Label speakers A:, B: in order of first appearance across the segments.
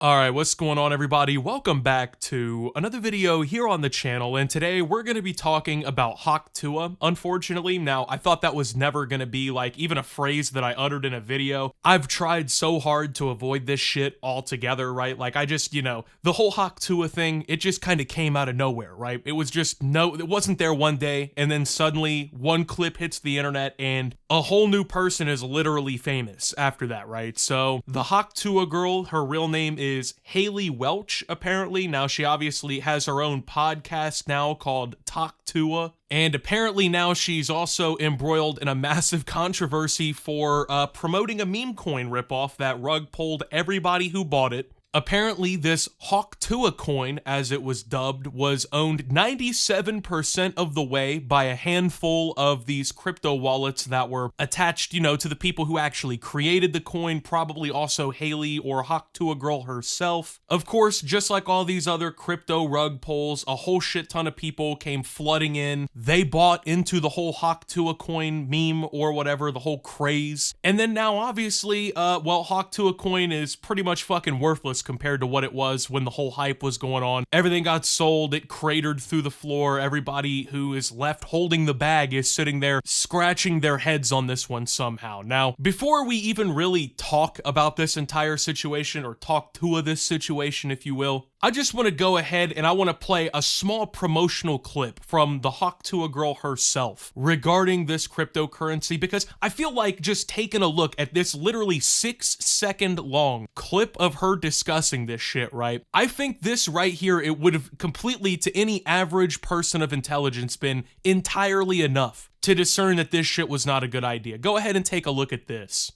A: Alright, what's going on everybody? Welcome back to another video here on the channel, and today we're going to be talking about Hawk Tuah, unfortunately. Now, I thought that was never going to be like even a phrase that I uttered in a video. I've tried so hard to avoid this shit altogether, right? Like I just, the whole Hawk Tuah thing, it just kind of came out of nowhere, right? It was just it wasn't there one day, and then suddenly one clip hits the internet and a whole new person is literally famous after that, right? So the Hawk Tuah girl, her real name is Hailey Welch, apparently. Now, she obviously has her own podcast now called Hawk Tuah, and apparently now she's also embroiled in a massive controversy for promoting a meme coin ripoff that rug pulled everybody who bought it. Apparently, this Hawk Tuah coin, as it was dubbed, was owned 97% of the way by a handful of these crypto wallets that were attached, to the people who actually created the coin, probably also Hailey or Hawk Tuah girl herself. Of course, just like all these other crypto rug pulls, a whole shit ton of people came flooding in. They bought into the whole Hawk Tuah coin meme or whatever, the whole craze. And then now, obviously, Hawk Tuah coin is pretty much fucking worthless compared to what it was when the whole hype was going on. Everything got sold, it cratered through the floor. Everybody who is left holding the bag is sitting there scratching their heads on this one somehow. Now, before we even really talk about this entire situation, or talk to this situation, if you will, I just want to go ahead and I want to play a small promotional clip from the Hawk Tuah girl herself regarding this cryptocurrency, because I feel like just taking a look at this literally 6-second long clip of her discussing this shit, right? I think this right here, it would have completely, to any average person of intelligence, been entirely enough to discern that this shit was not a good idea. Go ahead and take a look at this.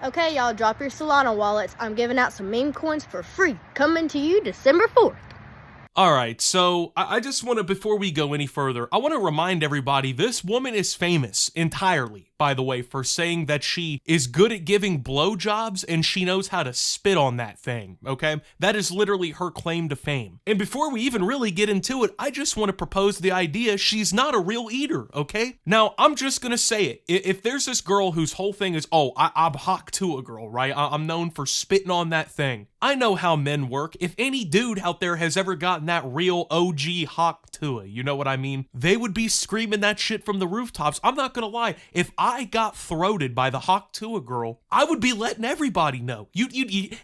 B: Okay, y'all, drop your Solana wallets. I'm giving out some meme coins for free. Coming to you December 4th.
A: Alright, so I just want to, before we go any further, I want to remind everybody this woman is famous entirely, by the way, for saying that she is good at giving blowjobs and she knows how to spit on that thing, okay? That is literally her claim to fame. And before we even really get into it, I just want to propose the idea she's not a real eater, okay? Now, I'm just gonna say it. If there's this girl whose whole thing is, I'm Hawk Tuah girl, right? I'm known for spitting on that thing. I know how men work. If any dude out there has ever gotten that real OG Hawk Tuah, you know what I mean? They would be screaming that shit from the rooftops. I'm not gonna lie, if I got throated by the Hawk Tuah girl, I would be letting everybody know.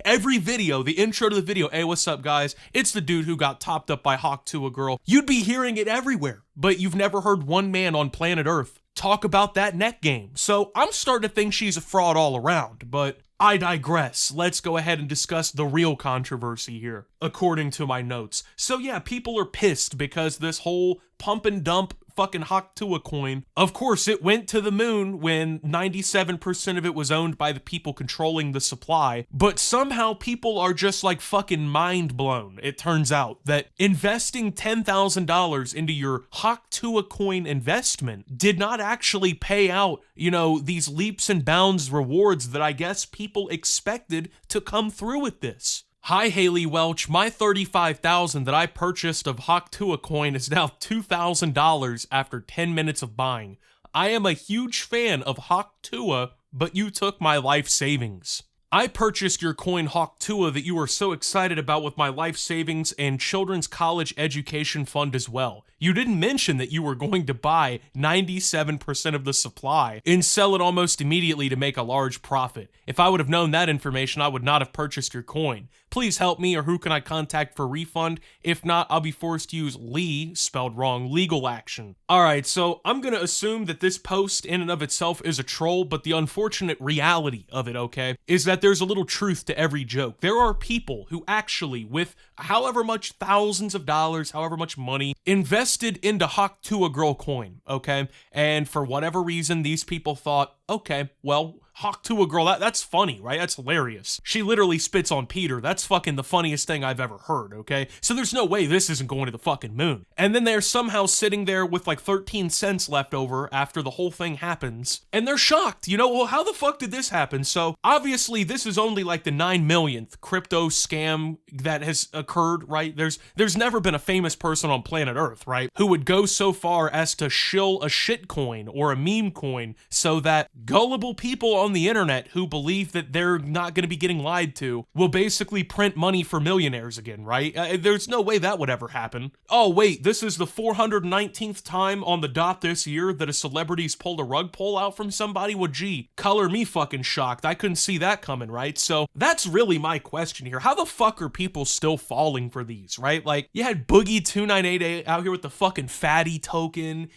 A: Every video, the intro to the video, hey, what's up guys? It's the dude who got topped up by Hawk Tuah girl. You'd be hearing it everywhere, but you've never heard one man on planet Earth talk about that neck game. So I'm starting to think she's a fraud all around, but I digress. Let's go ahead and discuss the real controversy here, according to my notes. So yeah, people are pissed because this whole pump and dump fucking Hawk Tuah coin, of course, it went to the moon when 97% of it was owned by the people controlling the supply, but somehow people are just like fucking mind blown. It turns out that investing $10,000 into your Hawk Tuah coin investment did not actually pay out, these leaps and bounds rewards that I guess people expected to come through with this. Hi Hailey Welch, my $35,000 that I purchased of Hawk Tuah coin is now $2,000 after 10 minutes of buying. I am a huge fan of Hawk Tuah, but you took my life savings. I purchased your coin Hawk Tuah that you were so excited about with my life savings and children's college education fund as well. You didn't mention that you were going to buy 97% of the supply and sell it almost immediately to make a large profit. If I would have known that information, I would not have purchased your coin. Please help me, or who can I contact for refund? If not, I'll be forced to use spelled wrong, legal action. Alright, so I'm gonna assume that this post in and of itself is a troll, but the unfortunate reality of it, okay, is that there's a little truth to every joke. There are people who actually, with however much thousands of dollars, however much money, invested into Hawk Tuah girl coin, okay? And for whatever reason, these people thought, okay, well, Hawk Tuah girl, that's funny, right? That's hilarious. She literally spits on Peter. That's fucking the funniest thing I've ever heard, okay? So there's no way this isn't going to the fucking moon. And then they're somehow sitting there with like 13 cents left over after the whole thing happens, and they're shocked, well, how the fuck did this happen? So obviously this is only like the 9 millionth crypto scam that has occurred, right? There's never been a famous person on planet Earth, right, who would go so far as to shill a shit coin or a meme coin so that gullible people on on the internet who believe that they're not going to be getting lied to will basically print money for millionaires again, right? There's no way that would ever happen. Oh, wait, this is the 419th time on the dot this year that a celebrity's pulled a rug pull out from somebody? Well, gee, color me fucking shocked. I couldn't see that coming, right? So that's really my question here. How the fuck are people still falling for these, right? Like, you had Boogie 298 out here with the fucking fatty token.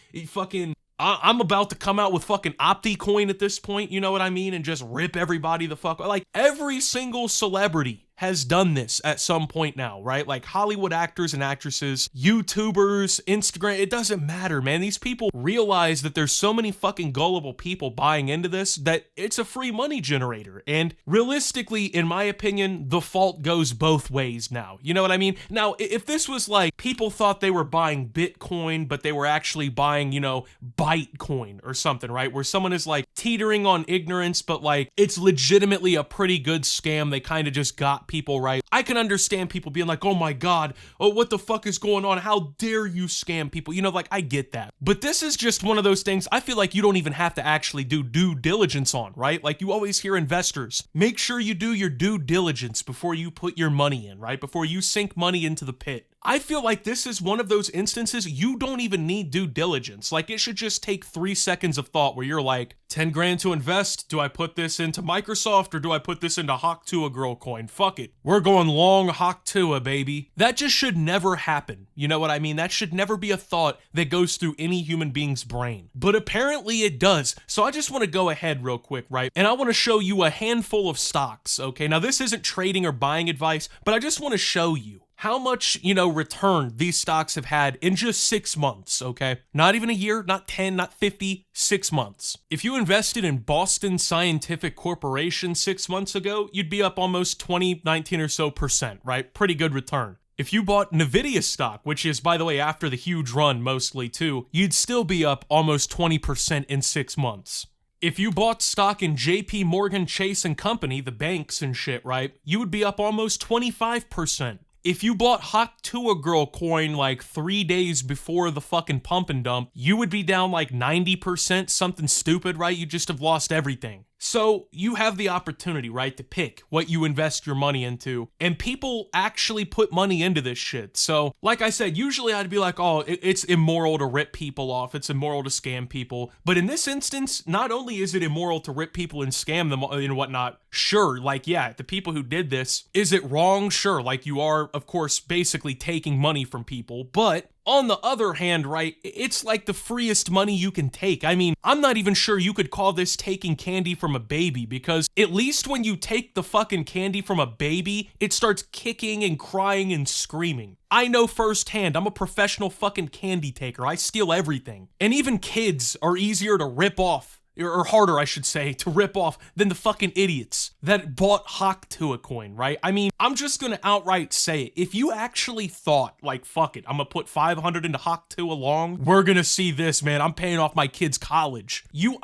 A: I'm about to come out with fucking Opticoin at this point, you know what I mean? And just rip everybody the fuck. Like, every single celebrity has done this at some point now, right? Like Hollywood actors and actresses, YouTubers, Instagram, it doesn't matter, man. These people realize that there's so many fucking gullible people buying into this that it's a free money generator. And realistically, in my opinion, the fault goes both ways now. You know what I mean? Now, if this was like people thought they were buying Bitcoin, but they were actually buying, Bytecoin or something, right? Where someone is like teetering on ignorance, but like it's legitimately a pretty good scam. They kind of just got people, right? I can understand people being like, oh my God, what the fuck is going on? How dare you scam people? I get that. But this is just one of those things I feel like you don't even have to actually do due diligence on, right? Like you always hear investors, make sure you do your due diligence before you put your money in, right? Before you sink money into the pit. I feel like this is one of those instances you don't even need due diligence. Like it should just take 3 seconds of thought where you're like, 10 grand to invest. Do I put this into Microsoft or do I put this into Hawk Tuah girl coin? Fuck it. We're going long Hawk Tuah, baby. That just should never happen. You know what I mean? That should never be a thought that goes through any human being's brain. But apparently it does. So I just want to go ahead real quick, right? And I want to show you a handful of stocks, okay? Now this isn't trading or buying advice, but I just want to show you how much, return these stocks have had in just 6 months, okay? Not even a year, not 10, not 50, 6 months. If you invested in Boston Scientific Corporation 6 months ago, you'd be up almost 19 or so percent, right? Pretty good return. If you bought Nvidia stock, which is, by the way, after the huge run mostly too, you'd still be up almost 20% in 6 months. If you bought stock in JP Morgan Chase and Company, the banks and shit, right? You would be up almost 25%. If you bought Hawk Tuah girl coin like 3 days before the fucking pump and dump, you would be down like 90%, something stupid, right? You just have lost everything. So you have the opportunity, right, to pick what you invest your money into, and people actually put money into this shit. So, like I said, usually I'd be like, oh, it's immoral to rip people off, it's immoral to scam people, but in this instance, not only is it immoral to rip people and scam them and whatnot, sure, like, yeah, the people who did this, is it wrong? Sure, like you are, of course, basically taking money from people, but on the other hand, right, it's like the freest money you can take. I mean, I'm not even sure you could call this taking candy from a baby, because at least when you take the fucking candy from a baby, it starts kicking and crying and screaming. I know firsthand, I'm a professional fucking candy taker. I steal everything. And even kids are easier to rip off, or harder, I should say, to rip off than the fucking idiots that bought Hawk Tuah coin, right? I mean, I'm just gonna outright say it. If you actually thought, like, fuck it, I'm gonna put 500 into Hawk Tuah long, we're gonna see this, man. I'm paying off my kid's college. You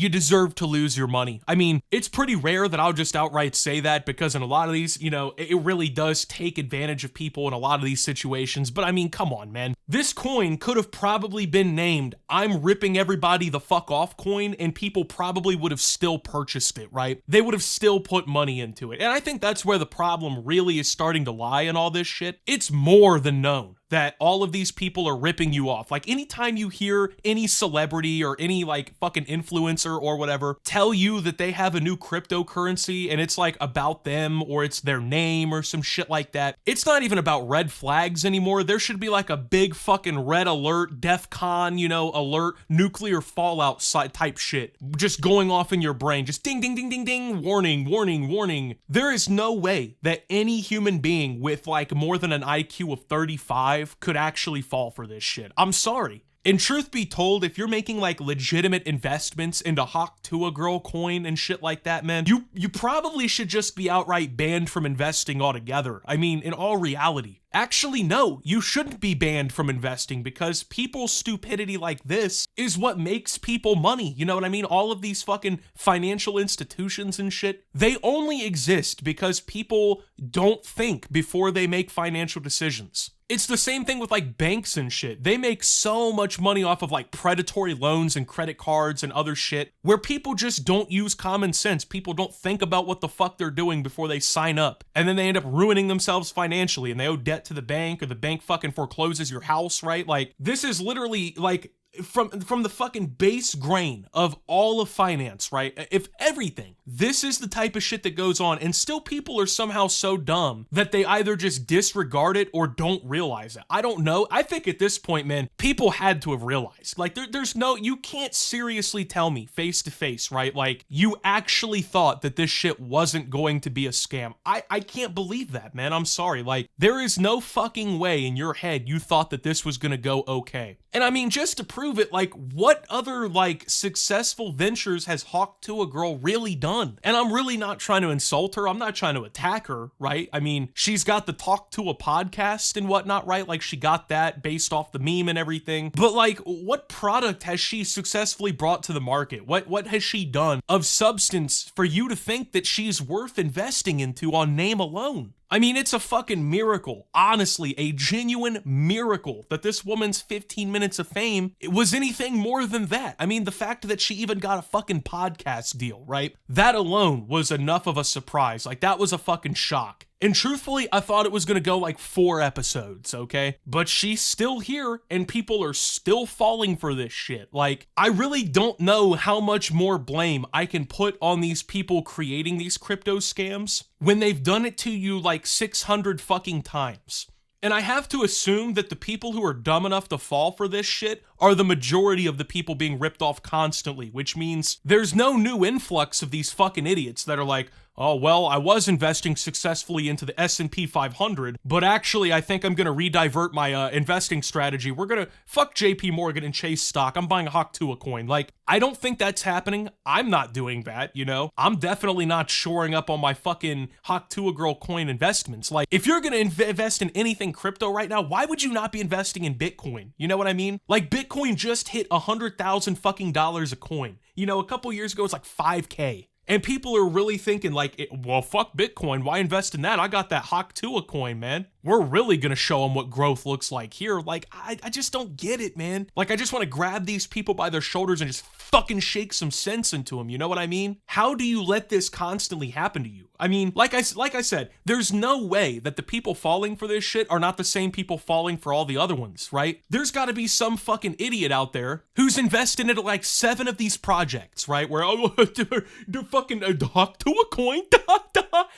A: deserve to lose your money. I mean, it's pretty rare that I'll just outright say that, because in a lot of these, it really does take advantage of people in a lot of these situations. But I mean, come on, man. This coin could have probably been named I'm ripping everybody the fuck off coin, and people probably would have still purchased it, right? They would have still put money into it. And I think that's where the problem really is starting to lie in all this shit. It's more than known that all of these people are ripping you off. Like, anytime you hear any celebrity or any like fucking influencer or whatever tell you that they have a new cryptocurrency and it's like about them or it's their name or some shit like that, it's not even about red flags anymore. There should be like a big fucking red alert, DEFCON, alert, nuclear fallout type shit just going off in your brain. Just ding, ding, ding, ding, ding, warning, warning, warning. There is no way that any human being with like more than an IQ of 35 could actually fall for this shit. I'm sorry. And truth be told, if you're making like legitimate investments into Hawk Tuah girl coin and shit like that, man, you probably should just be outright banned from investing altogether. I mean, in all reality, actually, no, you shouldn't be banned from investing because people's stupidity like this is what makes people money. You know what I mean? All of these fucking financial institutions and shit, they only exist because people don't think before they make financial decisions. It's the same thing with like banks and shit. They make so much money off of like predatory loans and credit cards and other shit where people just don't use common sense. People don't think about what the fuck they're doing before they sign up. And then they end up ruining themselves financially and they owe debt to the bank, or the bank fucking forecloses your house, right? Like, this is literally like from the fucking base grain of all of finance, right? If everything, this is the type of shit that goes on, and still people are somehow so dumb that they either just disregard it or don't realize it. I don't know. I think at this point, man, people had to have realized. Like, there's no, you can't seriously tell me face to face, right? Like, you actually thought that this shit wasn't going to be a scam. I can't believe that, man. I'm sorry. Like, there is no fucking way in your head you thought that this was gonna go okay. And I mean, just to prove it, like, what other, like, successful ventures has Hawk Tuah girl really done? And I'm really not trying to insult her. I'm not trying to attack her, right? I mean, she's got the Talk to a podcast and whatnot, right? Like, she got that based off the meme and everything. But, like, what product has she successfully brought to the market? What has she done of substance for you to think that she's worth investing into on name alone? I mean, it's a fucking miracle. Honestly, a genuine miracle that this woman's 15 minutes of fame was anything more than that. I mean, the fact that she even got a fucking podcast deal, right? That alone was enough of a surprise. Like, that was a fucking shock. And truthfully, I thought it was gonna go like 4 episodes, okay? But she's still here, and people are still falling for this shit. Like, I really don't know how much more blame I can put on these people creating these crypto scams when they've done it to you like 600 fucking times. And I have to assume that the people who are dumb enough to fall for this shit are the majority of the people being ripped off constantly, which means there's no new influx of these fucking idiots that are like, oh, well, I was investing successfully into the S&P 500, but actually I think I'm going to redivert my investing strategy. We're going to fuck JP Morgan and Chase stock. I'm buying a Hawk Tuah coin. Like, I don't think that's happening. I'm not doing that, you know? I'm definitely not shoring up on my fucking Hawk Tuah girl coin investments. Like, if you're going to invest in anything crypto right now, why would you not be investing in Bitcoin? You know what I mean? Like, Bitcoin just hit $100,000 fucking dollars a coin. You know, a couple years ago, it's like 5K. And people are really thinking like, well, fuck Bitcoin. Why invest in that? I got that Hawk Tuah coin, man. We're really going to show them what growth looks like here. Like, I just don't get it, man. Like, I just want to grab these people by their shoulders and just fucking shake some sense into them. You know what I mean? How do you let this constantly happen to you? I mean, like I said, there's no way that the people falling for this shit are not the same people falling for all the other ones, right? There's got to be some fucking idiot out there who's invested into like 7 of these projects, right? Where, oh, the fucking Hawk Tuah coin,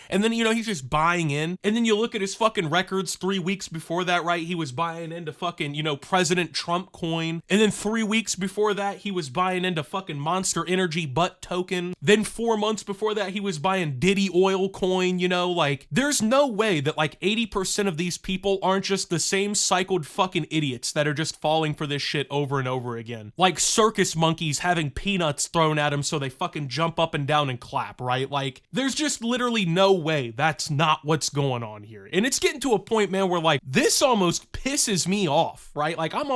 A: and then, you know, he's just buying in. And then you look at his fucking records 3 weeks before that, right? He was buying into fucking, you know, President Trump coin. And then 3 weeks before that, he was buying into fucking Monster Energy butt token. Then 4 months before that, he was buying Diddy oil coin, you know? Like, there's no way that like 80% of these people aren't just the same cycled fucking idiots that are just falling for this shit over and over again. Like circus monkeys having peanuts thrown at them so they fucking jump up and down and clap, right? Like, there's just literally no way that's not what's going on here. And it's getting to a point, man, where like, this almost pisses me off, right? Like, I'm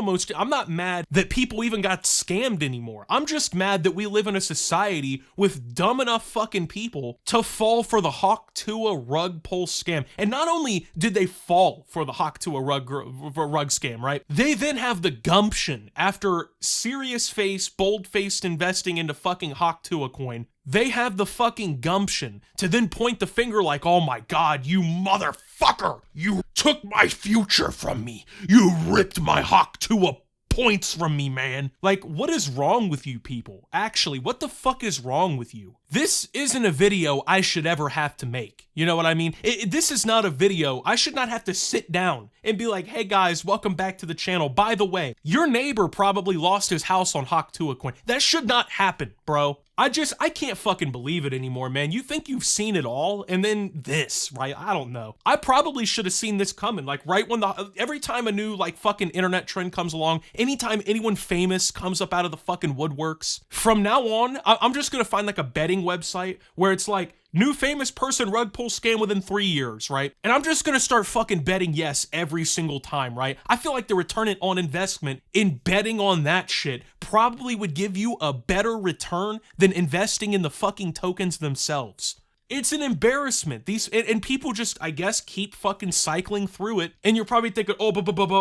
A: not mad that people even got scammed anymore. I'm just mad that we live in a society with dumb enough fucking people to fall for the Hawk Tuah rug pull scam. And not only did they fall for the Hawk Tuah rug scam, right? They then have the gumption, after serious face, bold-faced investing into fucking Hawk Tuah coin, they have the fucking gumption to then point the finger like, oh my god, you motherfucker! You took my future from me! You ripped my Hawk Tuah points from me, man. Like, what is wrong with you people? Actually, what the fuck is wrong with you? This isn't a video I should ever have to make. You know what I mean? This is not a video I should not have to sit down and be like, hey guys, welcome back to the channel. By the way, your neighbor probably lost his house on Hawk Tuah coin. That should not happen, bro. I can't fucking believe it anymore, man. You think you've seen it all, and then this, right? I don't know. I probably should have seen this coming, like right when every time a new like fucking internet trend comes along, anytime anyone famous comes up out of the fucking woodworks, from now on, I'm just gonna find like a betting website where it's like, New famous person rug pull scam within 3 years, right? And I'm just gonna start fucking betting yes every single time, right? I feel like the return on investment in betting on that shit probably would give you a better return than investing in the fucking tokens themselves. It's an embarrassment. And people just, I guess, keep fucking cycling through it. And you're probably thinking, oh,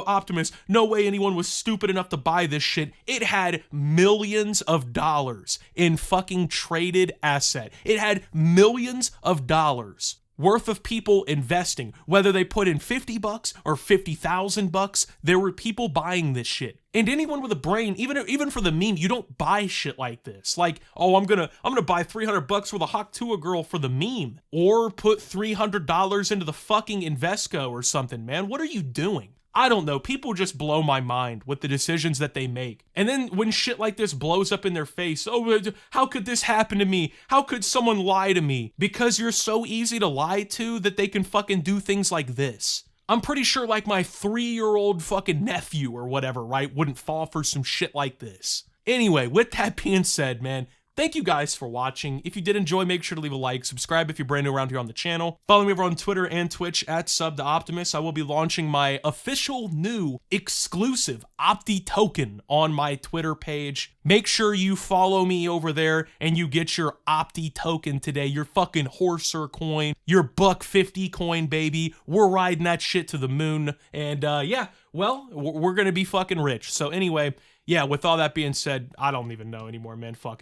A: Optimus, no way anyone was stupid enough to buy this shit. It had millions of dollars in fucking traded asset. It had millions of dollars worth of people investing, whether they put in $50 or $50,000. There were people buying this shit. And anyone with a brain, even for the meme, you don't buy shit like this. Like, oh, I'm gonna buy $300 for the Hawk Tuah girl for the meme, or put $300 into the fucking Invesco or something, man. What are you doing? I don't know. People just blow my mind with the decisions that they make. And then when shit like this blows up in their face, oh, how could this happen to me? How could someone lie to me? Because you're so easy to lie to that they can fucking do things like this. I'm pretty sure like my 3-year-old fucking nephew or whatever, right, wouldn't fall for some shit like this. Anyway, with that being said, man, thank you guys for watching. If you did enjoy, make sure to leave a like, subscribe if you're brand new around here on the channel. Follow me over on Twitter and Twitch at @SubToOptimus. I will be launching my official new exclusive Opti token on my Twitter page. Make sure you follow me over there and you get your Opti token today, your fucking Horser coin, your $1.50 coin, baby. We're riding that shit to the moon. And yeah, well, we're gonna be fucking rich. So anyway, yeah, with all that being said, I don't even know anymore, man. Fuck it.